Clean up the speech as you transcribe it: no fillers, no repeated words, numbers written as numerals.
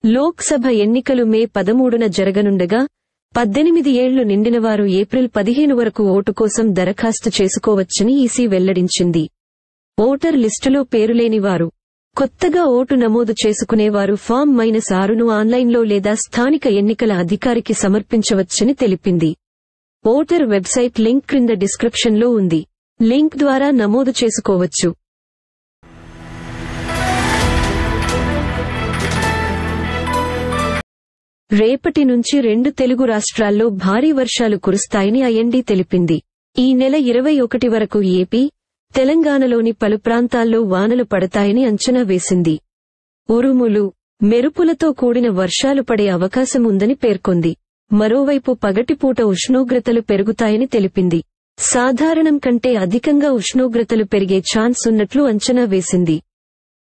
లోక్సభ ఎన్నికలు మే 13న జరగనుండగా 18 ఏళ్లు నిండినవారు ఏప్రిల్ 15 వరకు ఓటు కోసం దరఖాస్తు చేసుకోవచ్చని ఈసీ వెల్లడించింది. ఓటర్ లిస్టులో పేరులేనివారు, కొత్తగా ఓటు నమోదు చేసుకునేవారు ఫామ్ -6ను ఆన్లైన్లో లేదా స్థానిక ఎన్నికల అధికారికి సమర్పించవచ్చని తెలిపింది. ఓటర్ వెబ్సైట్ లింక్ క్రింద డిస్క్రిప్షన్లో ఉంది. లింక్ ద్వారా నమోదు చేసుకోవచ్చు. రేపటి నుంచి 2 తెలుగు రాష్ట్రాల్లో భారీ వర్షాలు కురుస్తాయని ఐఎండీ తెలిపింది. ఈ నెల 21 వరకు ఏపీ, తెలంగాణలోని పలు ప్రాంతాల్లో వానలు పడతాయని అంచనా వేసింది. ఉరుములు, మెరుపులతో కూడిన వర్షాలు పడే అవకాశం ఉందని పేర్కొంది. మరోవైపు పగటిపూట ఉష్ణోగ్రతలు పెరుగుతాయని తెలిపింది. సాధారణం కంటే అధికంగా ఉష్ణోగ్రతలు పెరిగే ఛాన్స్ ఉన్నట్లు అంచనా వేసింది.